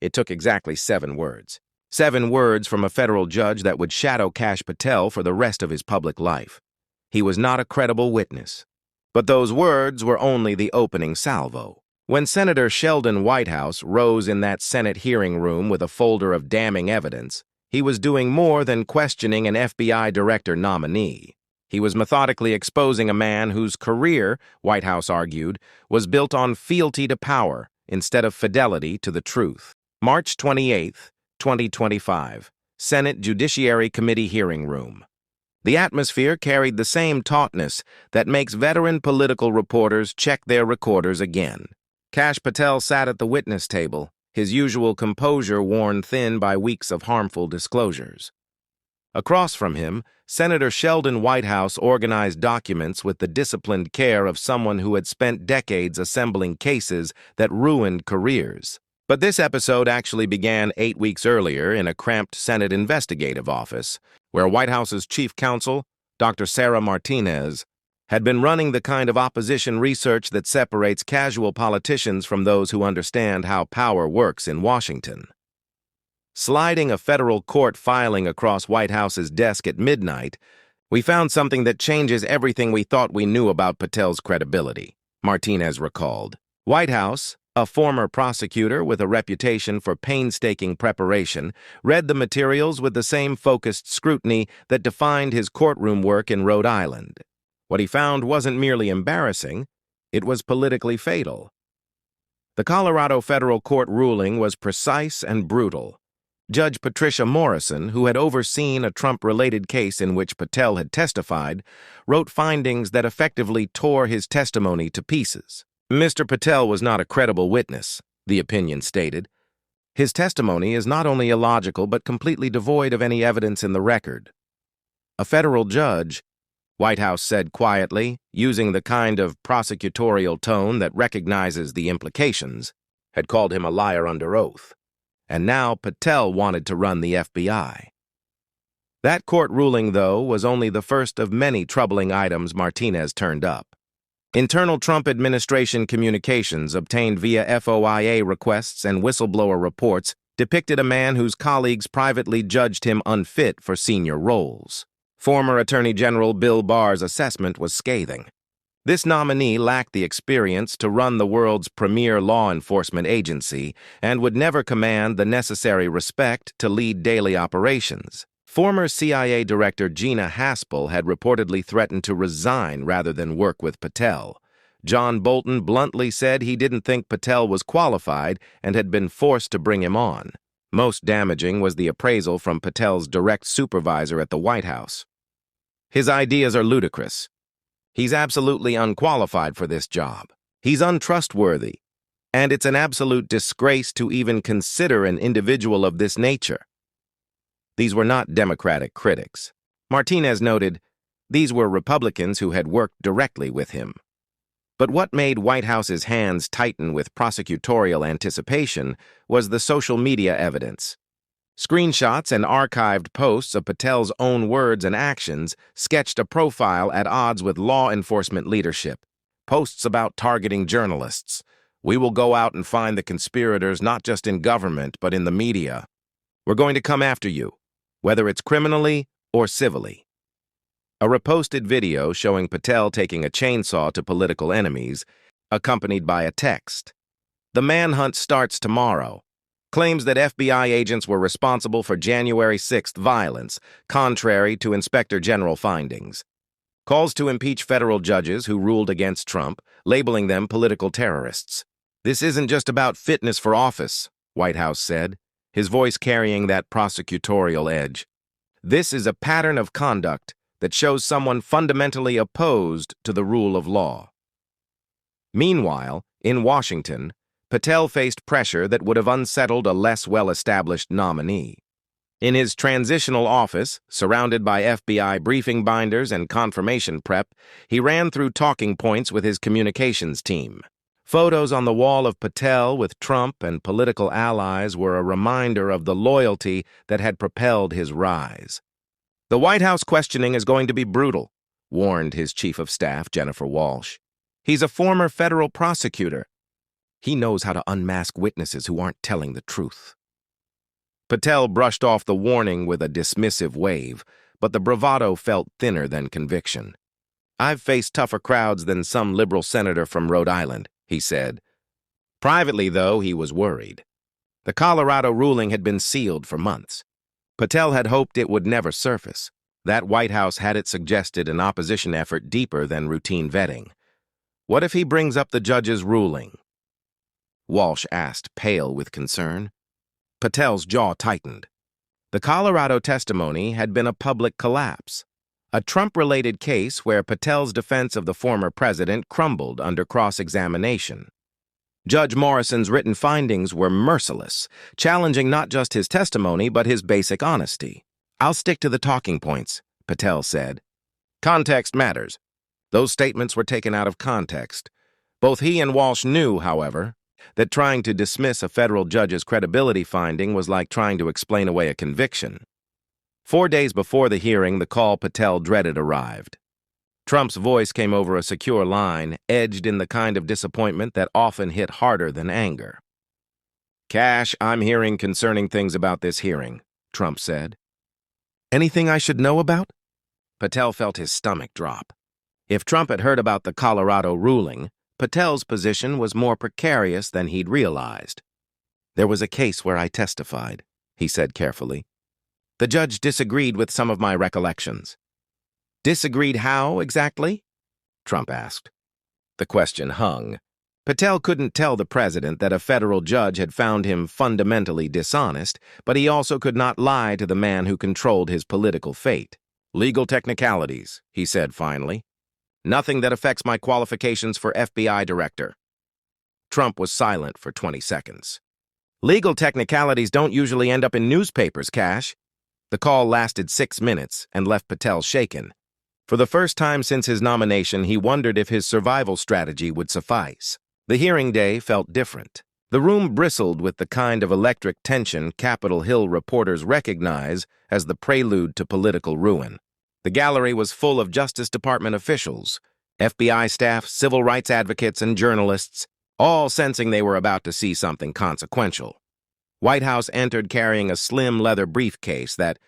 It took exactly 7 words. 7 words from a federal judge that would shadow Kash Patel for the rest of his public life. He was not a credible witness. But those words were only the opening salvo. When Senator Sheldon Whitehouse rose in that Senate hearing room with a folder of damning evidence, he was doing more than questioning an FBI director nominee. He was methodically exposing a man whose career, Whitehouse argued, was built on fealty to power instead of fidelity to the truth. March 28, 2025, Senate Judiciary Committee hearing room. The atmosphere carried the same tautness that makes veteran political reporters check their recorders again. Kash Patel sat at the witness table, his usual composure worn thin by weeks of harmful disclosures. Across from him, Senator Sheldon Whitehouse organized documents with the disciplined care of someone who had spent decades assembling cases that ruined careers. But this episode actually began 8 weeks earlier in a cramped Senate investigative office, where Whitehouse's chief counsel, Dr. Sarah Martinez, had been running the kind of opposition research that separates casual politicians from those who understand how power works in Washington. Sliding a federal court filing across Whitehouse's desk at midnight, we found something that changes everything we thought we knew about Patel's credibility, Martinez recalled. Whitehouse, a former prosecutor with a reputation for painstaking preparation, read the materials with the same focused scrutiny that defined his courtroom work in Rhode Island. What he found wasn't merely embarrassing, it was politically fatal. The Colorado federal court ruling was precise and brutal. Judge Patricia Morrison, who had overseen a Trump-related case in which Patel had testified, wrote findings that effectively tore his testimony to pieces. Mr. Patel was not a credible witness, the opinion stated. His testimony is not only illogical but completely devoid of any evidence in the record. A federal judge, Whitehouse said quietly, using the kind of prosecutorial tone that recognizes the implications, had called him a liar under oath. And now Patel wanted to run the FBI. That court ruling, though, was only the first of many troubling items Martinez turned up. Internal Trump administration communications obtained via FOIA requests and whistleblower reports depicted a man whose colleagues privately judged him unfit for senior roles. Former Attorney General Bill Barr's assessment was scathing. This nominee lacked the experience to run the world's premier law enforcement agency and would never command the necessary respect to lead daily operations. Former CIA Director Gina Haspel had reportedly threatened to resign rather than work with Patel. John Bolton bluntly said he didn't think Patel was qualified and had been forced to bring him on. Most damaging was the appraisal from Patel's direct supervisor at the White House. His ideas are ludicrous. He's absolutely unqualified for this job. He's untrustworthy. And it's an absolute disgrace to even consider an individual of this nature. These were not Democratic critics. Martinez noted, these were Republicans who had worked directly with him. But what made Whitehouse's hands tighten with prosecutorial anticipation was the social media evidence. Screenshots and archived posts of Patel's own words and actions sketched a profile at odds with law enforcement leadership. Posts about targeting journalists. We will go out and find the conspirators not just in government but in the media. We're going to come after you, whether it's criminally or civilly. A reposted video showing Patel taking a chainsaw to political enemies, accompanied by a text. The manhunt starts tomorrow. Claims that FBI agents were responsible for January 6th violence, contrary to Inspector General findings. Calls to impeach federal judges who ruled against Trump, labeling them political terrorists. This isn't just about fitness for office, Whitehouse said, his voice carrying that prosecutorial edge. This is a pattern of conduct that shows someone fundamentally opposed to the rule of law. Meanwhile, in Washington, Patel faced pressure that would have unsettled a less well-established nominee. In his transitional office, surrounded by FBI briefing binders and confirmation prep, he ran through talking points with his communications team. Photos on the wall of Patel with Trump and political allies were a reminder of the loyalty that had propelled his rise. The White House questioning is going to be brutal, warned his chief of staff, Jennifer Walsh. He's a former federal prosecutor. He knows how to unmask witnesses who aren't telling the truth. Patel brushed off the warning with a dismissive wave, but the bravado felt thinner than conviction. "I've faced tougher crowds than some liberal senator from Rhode Island," he said. Privately, though, he was worried. The Colorado ruling had been sealed for months. Patel had hoped it would never surface. That Whitehouse had it suggested an opposition effort deeper than routine vetting. What if he brings up the judge's ruling? Walsh asked, pale with concern. Patel's jaw tightened. The Colorado testimony had been a public collapse, a Trump-related case where Patel's defense of the former president crumbled under cross-examination. Judge Morrison's written findings were merciless, challenging not just his testimony but his basic honesty. "I'll stick to the talking points," Patel said. "Context matters." Those statements were taken out of context. Both he and Walsh knew, however, that trying to dismiss a federal judge's credibility finding was like trying to explain away a conviction. 4 days before the hearing, the call Patel dreaded arrived. Trump's voice came over a secure line, edged in the kind of disappointment that often hit harder than anger. "Cash, I'm hearing concerning things about this hearing," Trump said. "Anything I should know about?" Patel felt his stomach drop. If Trump had heard about the Colorado ruling, Patel's position was more precarious than he'd realized. "There was a case where I testified," he said carefully. "The judge disagreed with some of my recollections." "Disagreed how, exactly?" Trump asked. The question hung. Patel couldn't tell the president that a federal judge had found him fundamentally dishonest, but he also could not lie to the man who controlled his political fate. "Legal technicalities," he said finally. "Nothing that affects my qualifications for FBI director." Trump was silent for 20 seconds. "Legal technicalities don't usually end up in newspapers, Cash." The call lasted 6 minutes and left Patel shaken. For the first time since his nomination, he wondered if his survival strategy would suffice. The hearing day felt different. The room bristled with the kind of electric tension Capitol Hill reporters recognize as the prelude to political ruin. The gallery was full of Justice Department officials, FBI staff, civil rights advocates, and journalists, all sensing they were about to see something consequential. Whitehouse entered carrying a slim leather briefcase that,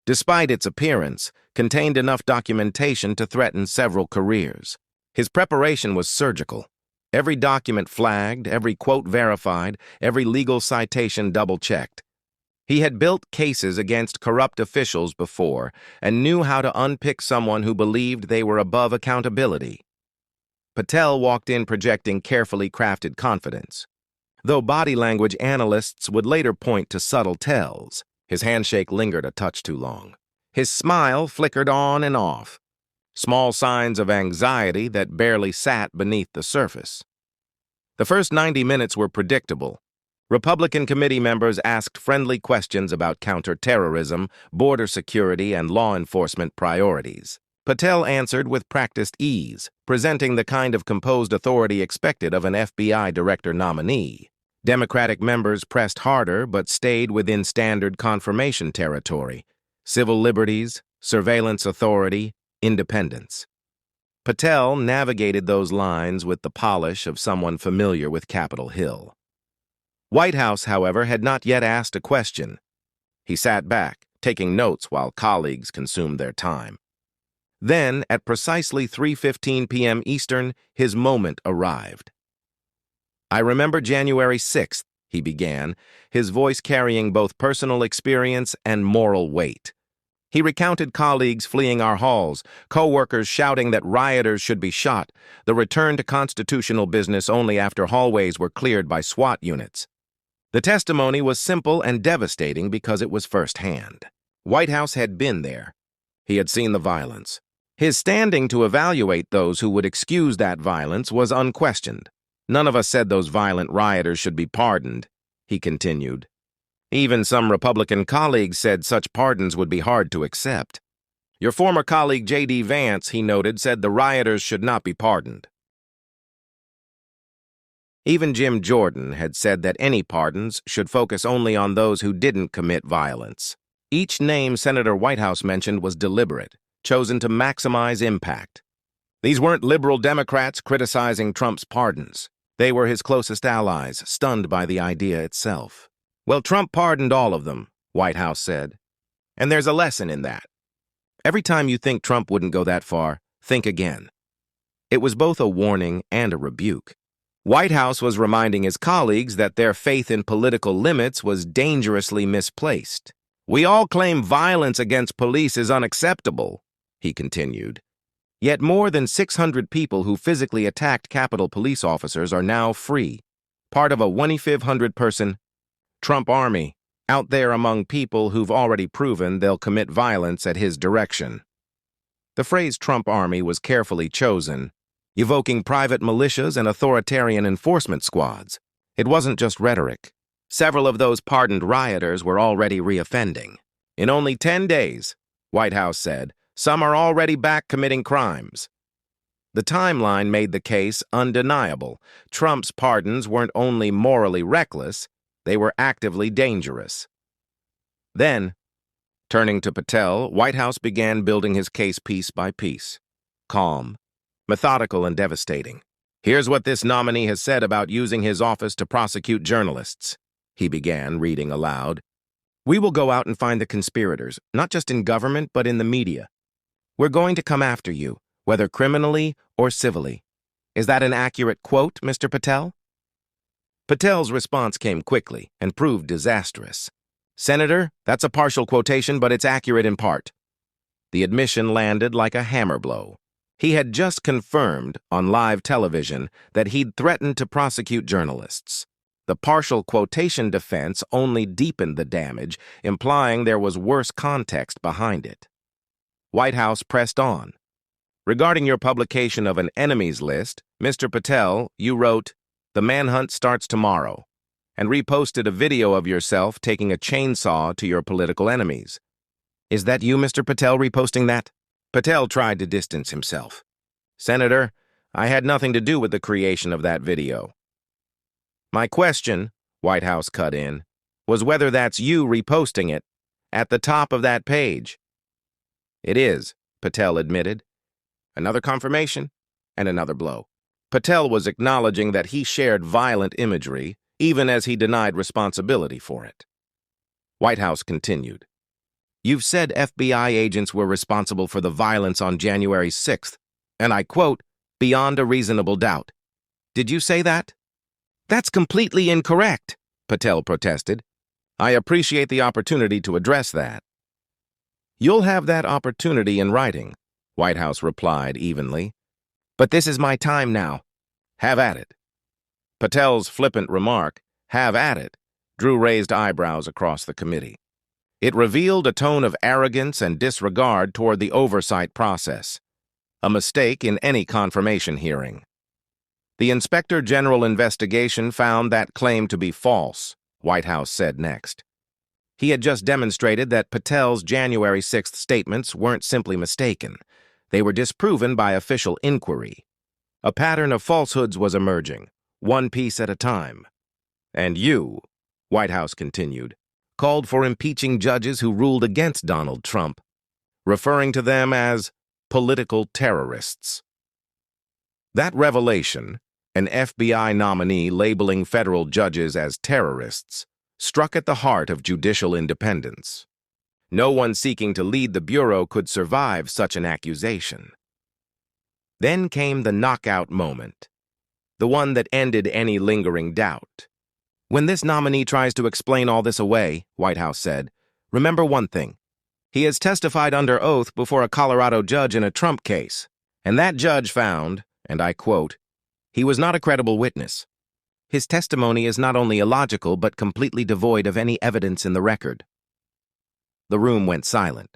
despite its appearance, contained enough documentation to threaten several careers. His preparation was surgical. Every document flagged, every quote verified, every legal citation double-checked. He had built cases against corrupt officials before and knew how to unpick someone who believed they were above accountability. Patel walked in projecting carefully crafted confidence, though body language analysts would later point to subtle tells. His handshake lingered a touch too long. His smile flickered on and off, small signs of anxiety that barely sat beneath the surface. The first 90 minutes were predictable. Republican committee members asked friendly questions about counterterrorism, border security, and law enforcement priorities. Patel answered with practiced ease, presenting the kind of composed authority expected of an FBI director nominee. Democratic members pressed harder but stayed within standard confirmation territory: civil liberties, surveillance authority, independence. Patel navigated those lines with the polish of someone familiar with Capitol Hill. Whitehouse, however, had not yet asked a question. He sat back, taking notes while colleagues consumed their time. Then, at precisely 3:15 p.m. Eastern, his moment arrived. "I remember January 6th, he began, his voice carrying both personal experience and moral weight. He recounted colleagues fleeing our halls, co-workers shouting that rioters should be shot, the return to constitutional business only after hallways were cleared by SWAT units. The testimony was simple and devastating because it was firsthand. Whitehouse had been there. He had seen the violence. His standing to evaluate those who would excuse that violence was unquestioned. None of us said those violent rioters should be pardoned," he continued. "Even some Republican colleagues said such pardons would be hard to accept. Your former colleague J.D. Vance," he noted, said the rioters should not be pardoned. Even Jim Jordan had said that any pardons should focus only on those who didn't commit violence. Each name Senator Whitehouse mentioned was deliberate, chosen to maximize impact. These weren't liberal Democrats criticizing Trump's pardons. They were his closest allies, stunned by the idea itself. Well, Trump pardoned all of them, Whitehouse said. And there's a lesson in that. Every time you think Trump wouldn't go that far, think again. It was both a warning and a rebuke. Whitehouse was reminding his colleagues that their faith in political limits was dangerously misplaced. We all claim violence against police is unacceptable, he continued. Yet more than 600 people who physically attacked Capitol police officers are now free, part of a 2,500-person Trump army, out there among people who've already proven they'll commit violence at his direction. The phrase Trump army was carefully chosen, evoking private militias and authoritarian enforcement squads. It wasn't just rhetoric. Several of those pardoned rioters were already reoffending. In only 10 days, Whitehouse said, some are already back committing crimes. The timeline made the case undeniable. Trump's pardons weren't only morally reckless, they were actively dangerous. Then, turning to Patel, Whitehouse began building his case piece by piece. Calm, methodical, and devastating. Here's what this nominee has said about using his office to prosecute journalists, he began, reading aloud. We will go out and find the conspirators, not just in government, but in the media. We're going to come after you, whether criminally or civilly. Is that an accurate quote, Mr. Patel? Patel's response came quickly and proved disastrous. Senator, that's a partial quotation, but it's accurate in part. The admission landed like a hammer blow. He had just confirmed on live television that he'd threatened to prosecute journalists. The partial quotation defense only deepened the damage, implying there was worse context behind it. Whitehouse pressed on. Regarding your publication of an enemies list, Mr. Patel, you wrote, "The manhunt starts tomorrow," and reposted a video of yourself taking a chainsaw to your political enemies. Is that you, Mr. Patel, reposting that? Patel tried to distance himself. Senator, I had nothing to do with the creation of that video. My question, Whitehouse cut in, was whether that's you reposting it at the top of that page. It is, Patel admitted. Another confirmation and another blow. Patel was acknowledging that he shared violent imagery, even as he denied responsibility for it. Whitehouse continued. You've said FBI agents were responsible for the violence on January 6th, and I quote, beyond a reasonable doubt. Did you say that? That's completely incorrect, Patel protested. I appreciate the opportunity to address that. You'll have that opportunity in writing, Whitehouse replied evenly. But this is my time now. Have at it. Patel's flippant remark, have at it, drew raised eyebrows across the committee. It revealed a tone of arrogance and disregard toward the oversight process, a mistake in any confirmation hearing. The Inspector General investigation found that claim to be false, Whitehouse said next. He had just demonstrated that Patel's January 6th statements weren't simply mistaken. They were disproven by official inquiry. A pattern of falsehoods was emerging, one piece at a time. And you, Whitehouse continued, called for impeaching judges who ruled against Donald Trump, referring to them as political terrorists. That revelation, an FBI nominee labeling federal judges as terrorists, struck at the heart of judicial independence. No one seeking to lead the Bureau could survive such an accusation. Then came the knockout moment, the one that ended any lingering doubt. When this nominee tries to explain all this away, Whitehouse said, remember one thing. He has testified under oath before a Colorado judge in a Trump case, and that judge found, and I quote, he was not a credible witness. His testimony is not only illogical but completely devoid of any evidence in the record. The room went silent.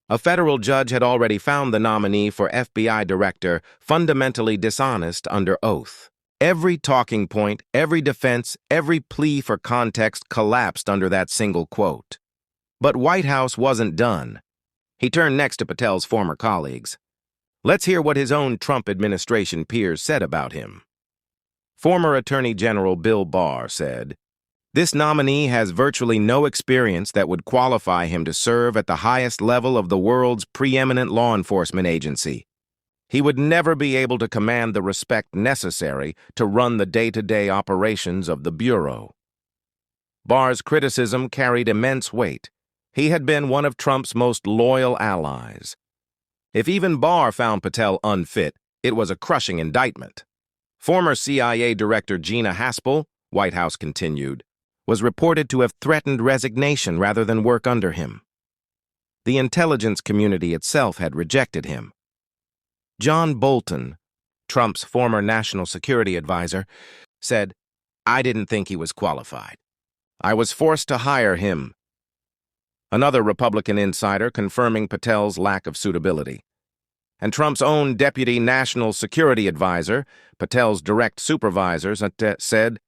A federal judge had already found the nominee for FBI director fundamentally dishonest under oath. Every talking point, every defense, every plea for context collapsed under that single quote. But Whitehouse wasn't done. He turned next to Patel's former colleagues. Let's hear what his own Trump administration peers said about him. Former Attorney General Bill Barr said, this nominee has virtually no experience that would qualify him to serve at the highest level of the world's preeminent law enforcement agency. He would never be able to command the respect necessary to run the day-to-day operations of the Bureau. Barr's criticism carried immense weight. He had been one of Trump's most loyal allies. If even Barr found Patel unfit, it was a crushing indictment. Former CIA Director Gina Haspel, Whitehouse continued, was reported to have threatened resignation rather than work under him. The intelligence community itself had rejected him. John Bolton, Trump's former national security advisor, said, "I didn't think he was qualified. I was forced to hire him." Another Republican insider confirming Patel's lack of suitability. And Trump's own deputy national security advisor, Patel's direct supervisor, said,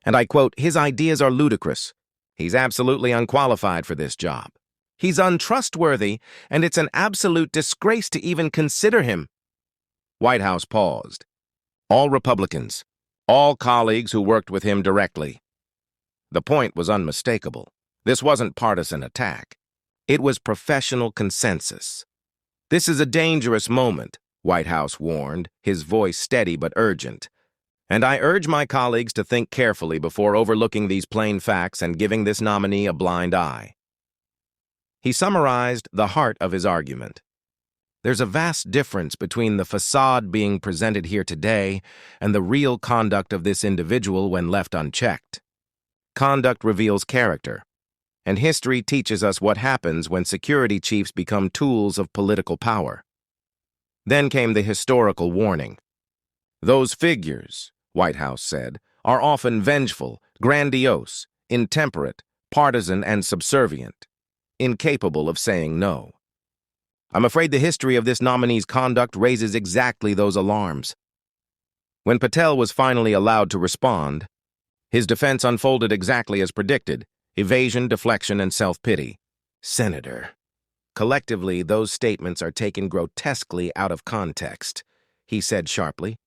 and I quote, "His ideas are ludicrous. He's absolutely unqualified for this job. He's untrustworthy, and it's an absolute disgrace to even consider him." Whitehouse paused. All Republicans, all colleagues who worked with him directly. The point was unmistakable. This wasn't partisan attack. It was professional consensus. "This is a dangerous moment," Whitehouse warned, his voice steady but urgent. "And I urge my colleagues to think carefully before overlooking these plain facts and giving this nominee a blind eye." He summarized the heart of his argument. There's a vast difference between the facade being presented here today and the real conduct of this individual when left unchecked. Conduct reveals character, and history teaches us what happens when security chiefs become tools of political power. Then came the historical warning. "Those figures," Whitehouse said, "are often vengeful, grandiose, intemperate, partisan, and subservient, incapable of saying no." I'm afraid the history of this nominee's conduct raises exactly those alarms. When Patel was finally allowed to respond, his defense unfolded exactly as predicted: evasion, deflection, and self-pity. "Senator." Collectively, those statements are taken grotesquely out of context, he said sharply.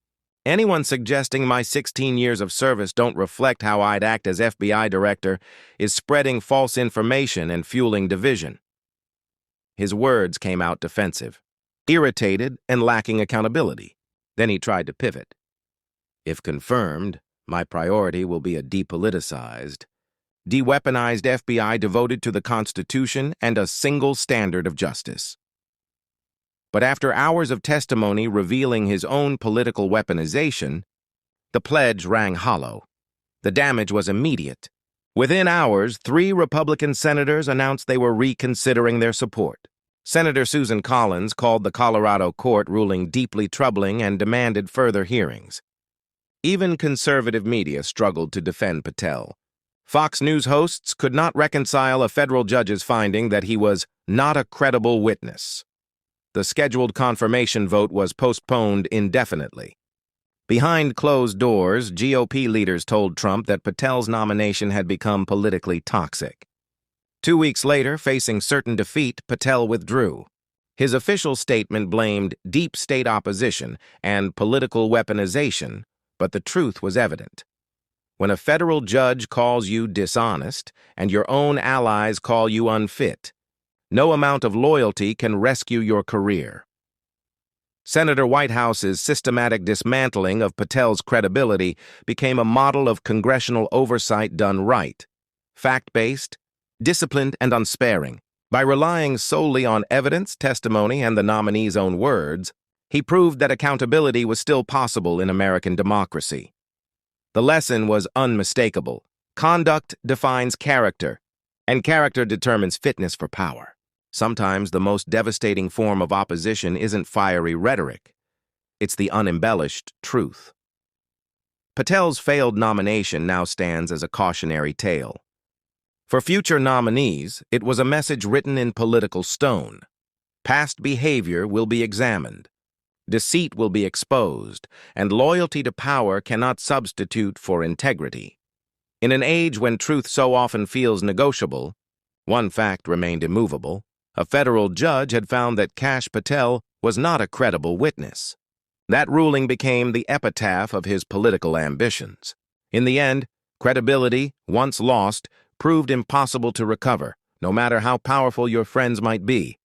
"Anyone suggesting my 16 years of service don't reflect how I'd act as FBI director is spreading false information and fueling division." His words came out defensive, irritated and lacking accountability. Then he tried to pivot. "If confirmed, my priority will be a depoliticized, de-weaponized FBI devoted to the Constitution and a single standard of justice." But after hours of testimony revealing his own political weaponization, the pledge rang hollow. The damage was immediate. Within hours, 3 Republican senators announced they were reconsidering their support. Senator Susan Collins called the Colorado court ruling deeply troubling and demanded further hearings. Even conservative media struggled to defend Patel. Fox News hosts could not reconcile a federal judge's finding that he was not a credible witness. The scheduled confirmation vote was postponed indefinitely. Behind closed doors, GOP leaders told Trump that Patel's nomination had become politically toxic. 2 weeks later, facing certain defeat, Patel withdrew. His official statement blamed deep state opposition and political weaponization, but the truth was evident. When a federal judge calls you dishonest and your own allies call you unfit, no amount of loyalty can rescue your career. Senator Whitehouse's systematic dismantling of Patel's credibility became a model of congressional oversight done right, fact-based, disciplined, and unsparing. By relying solely on evidence, testimony, and the nominee's own words, he proved that accountability was still possible in American democracy. The lesson was unmistakable. Conduct defines character, and character determines fitness for power. Sometimes the most devastating form of opposition isn't fiery rhetoric. It's the unembellished truth. Patel's failed nomination now stands as a cautionary tale. For future nominees, it was a message written in political stone. Past behavior will be examined. Deceit will be exposed, and loyalty to power cannot substitute for integrity. In an age when truth so often feels negotiable, one fact remained immovable. A federal judge had found that Kash Patel was not a credible witness. That ruling became the epitaph of his political ambitions. In the end, credibility, once lost, proved impossible to recover, no matter how powerful your friends might be.